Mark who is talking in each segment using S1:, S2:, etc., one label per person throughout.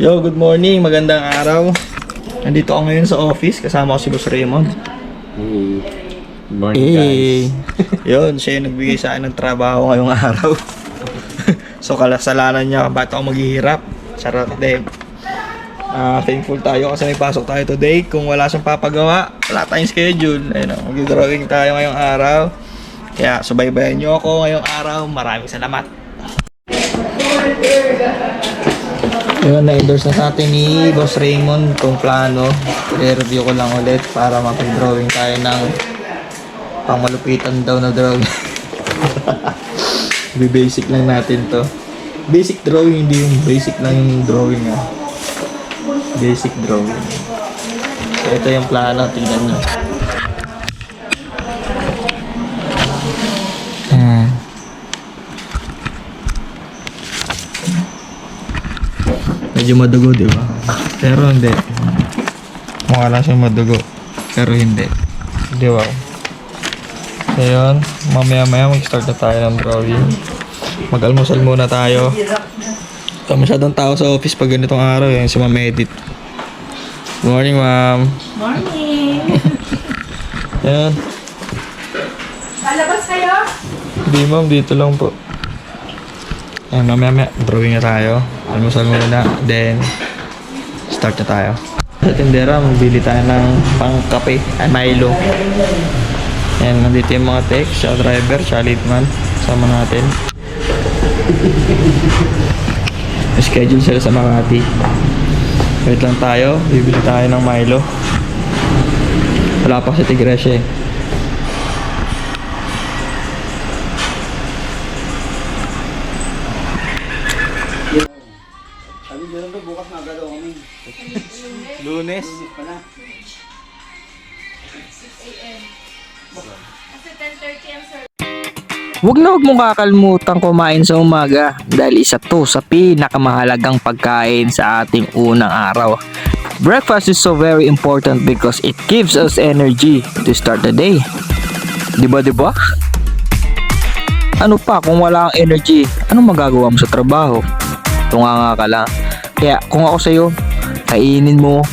S1: Yo, good morning, magandang araw. Nandito ako ngayon sa office, kasama ko si Boss Raymond.
S2: Morning guys.
S1: Yun, siya yung nagbigay sa akin ng trabaho ngayong araw. So kalasalanan niya, ba't ako maghihirap? Charot din. Thankful tayo kasi may pasok tayo today. Kung wala siyang papagawa, wala tayong schedule. Ayun, mag-drawing tayo ngayong araw. Kaya subaybayan niyo ako ngayong araw. Maraming salamat. Yun, na-endorse na sa atin ni Boss Raymond itong plano. I-review ko lang ulit para mapag-drawing tayo ng pangmalupitan daw na drawing. Basic lang natin to. Basic drawing, hindi yung basic lang yung drawing Basic drawing. So ito yung plano, tingnan nyo. Medyo madugo, di ba? Pero hindi. Mukha lang siyang madugo. Pero hindi. Di ba? So yun, mamaya mag-start na tayo ng drawing. Mag-almusal muna tayo. Ito masyadong tao sa office pag ganitong araw. Yung si Ma'am Edit. Good morning, Ma'am.
S3: Morning!
S1: Yan.
S3: Lalabas kayo?
S1: Hindi, Ma'am. Dito lang po. Yan, mamaya drawing na tayo. Almusal muna. Then, start na tayo. Sa tindera, magbili tayo ng pang-kape. Ay, Milo. Yan, nandito yung mga tech, siya driver, siya leadman. Sama natin. Schedule sila sa Makati. Wait lang tayo, bibili tayo ng Milo. Wala pa si Tigresya eh.
S2: Sabi nyo lang bukas magalaw kami.
S1: Lunes.
S2: Pala.
S3: 6 a.m. Kasi 10:30 ang service.
S4: Huwag na huwag mong kakalimutan kumain sa umaga dahil isa to sa pinakamahalagang pagkain sa ating unang araw. Breakfast is so very important because it gives us energy to start the day. Diba? Ano pa kung wala kang energy, anong magagawa mo sa trabaho? Tunga ka lang. Kaya kung ako sa'yo, kainin mo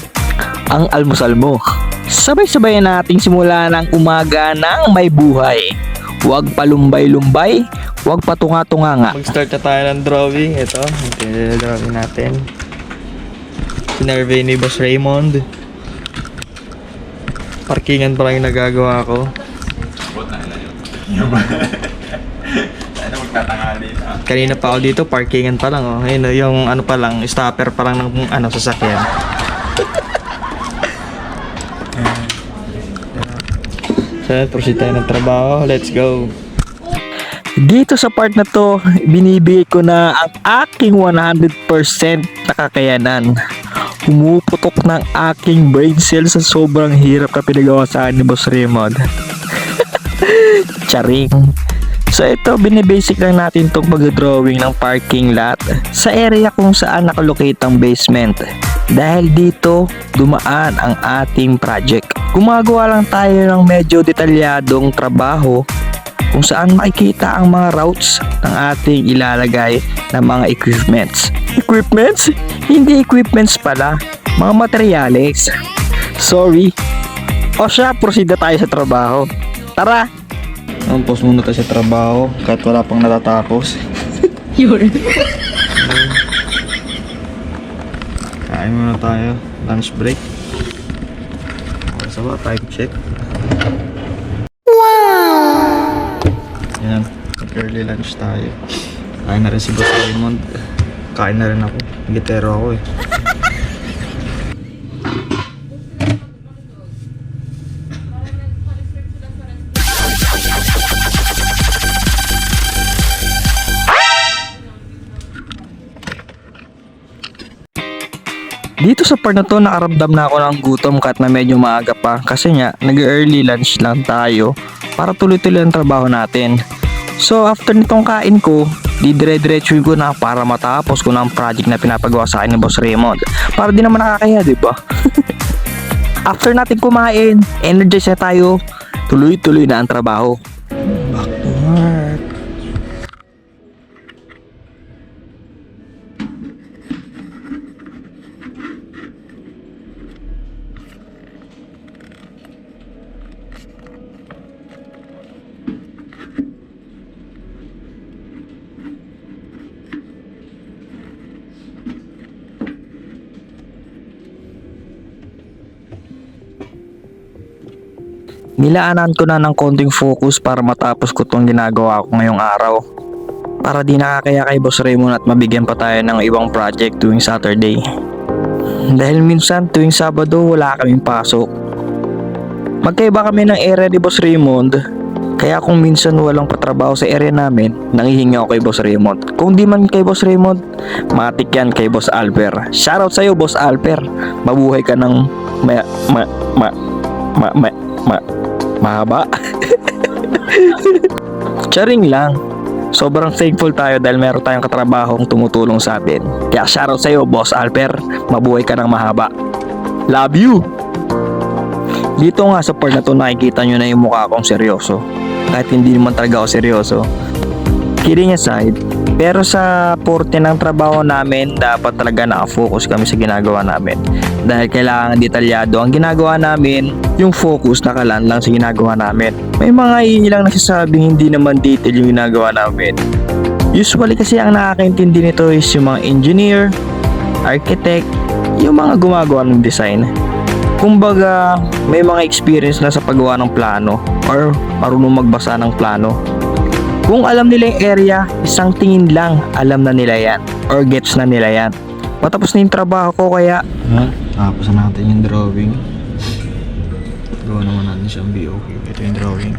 S4: ang almusal mo. Sabay-sabay nating simulan ang umaga ng may buhay. Huwag palumbay-lumbay, huwag patunga-tunga nga.
S1: Mag-start na tayo ng drawing. Ito, yung drawing natin. Sinurvey ni Boss Raymond. Parkingan pa lang yung nagagawa ko.
S2: Ano magtatangali na?
S1: Kanina pa ako dito, parkingan pa lang. Oh. Ayun, yung ano pa lang, stopper pa lang ng sasakyan. So, proceed tayo ng trabaho. Let's go.
S4: Dito sa part na to, binibigay ko na ang aking 100% na kakayanan. Pumuputok ng aking brain cell sa sobrang hirap na pinagawa sa akin ni Boss Raymond. Charing. So ito, binibasic lang natin itong pag-drawing ng parking lot sa area kung saan nakalocate ang basement. Dahil dito, dumaan ang ating project. Gumagawa lang tayo ng medyo detalyadong trabaho kung saan makikita ang mga routes ng ating ilalagay na mga equipments. Equipments? Hindi equipments pala, mga materyales. Sorry. O siya, proceed na tayo sa trabaho. Tara!
S1: Pause muna tayo sa trabaho kahit wala pang natatapos.
S3: Yun.
S1: Kain muna tayo. Lunch break. Sa ba? Time check. Wow! Yan. Mag-early lunch tayo. Kain na rin si Boss Raymond. Kain na rin ako. Gitero ako eh.
S4: Dito sa part na to, nakaramdam na ako ng gutom kahit na medyo maaga pa kasi nga nag-early lunch lang tayo para tuloy-tuloy ang trabaho natin. So after nitong kain ko, didire-diretsuin ko na para matapos ko ng project na pinapagawa sa akin ni Boss Raymond. Para di naman nakakaya, diba? After natin kumain, energize na tayo, tuloy-tuloy na ang trabaho.
S1: Back to work.
S4: nilaanan ko na ng konting focus para matapos ko tong ginagawa ko ngayong araw. Para di nakakaya kay Boss Raymond at mabigyan pa tayo ng ibang project tuwing Saturday. Dahil minsan tuwing Sabado wala kaming pasok. Magkaiba kami ng area ni Boss Raymond. Kaya kung minsan walang patrabaho sa area namin, nangihingi ako kay Boss Raymond. Kung di man kay Boss Raymond, matik yan kay Boss Alper. Shoutout sa'yo, Boss Alper. Mabuhay ka ng mahaba. Charing lang. Sobrang thankful tayo dahil meron tayong katrabahong tumutulong sa atin. Kaya shoutout sa'yo, Boss Alper. Mabuhay ka ng mahaba. Love you! Dito nga sa part na to nakikita nyo na yung mukha kong seryoso. Kahit hindi naman talaga ako seryoso. Kidding aside, pero sa porte ng trabaho namin, dapat talaga nakafocus kami sa ginagawa namin. Dahil kailangan detalyado ang ginagawa namin, yung focus nakalaan lang sa ginagawa namin. May mga ilang nagsasabing hindi naman detail yung ginagawa namin. Usually kasi ang nakakaintindi nito is yung mga engineer, architect, yung mga gumagawa ng design. Kumbaga, may mga experience na sa paggawa ng plano or marunong magbasa ng plano. Kung alam nila yung area, isang tingin lang, alam na nila yan or gets na nila yan. Matapos na yung trabaho ko kaya
S1: Tapos na natin yung drawing. Gawa naman natin siyang BOQ. Ito yung drawing.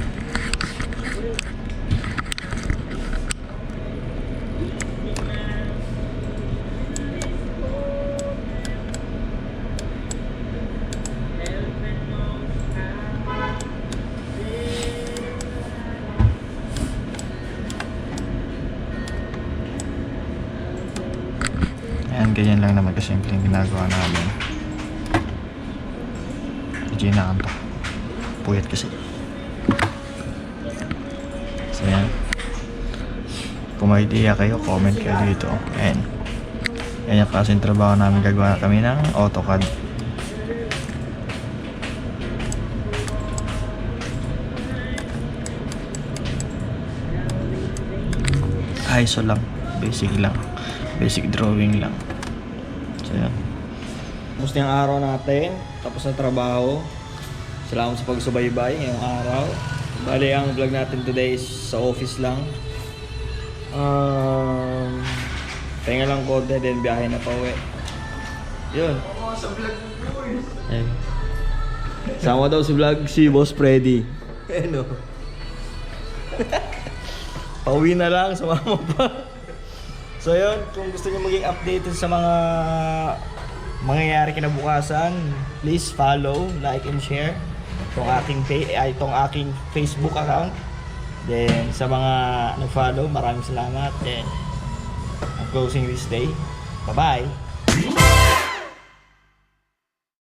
S1: Ayan, ganyan lang naman kasimple yung ginagawa namin. Medyo inaantok. Puyat kasi. So yan. Kung may idea kayo, comment kayo dito. Ayan. Yan yung klaseng trabaho namin. Gagawa kami ng AutoCAD. ISO lang. Basic lang. Basic drawing lang. So yan. Tapos na yung araw natin. Tapos na trabaho. Salamat sa pagsubaybay ngayong araw. Bali, ang vlog natin today is sa office lang. Pahinga lang konti, then biyahe na pa uwi. Yun. Ayun. Sama daw sa vlog si Boss Freddy. Ano? Pauwi na lang, sumama pa. So yun, kung gusto niyo maging updated sa mga mangyayari kinabukasan, please follow, like, and share itong aking Facebook account. Then sa mga nag-follow, maraming salamat. Then I'm closing this day. Bye-bye!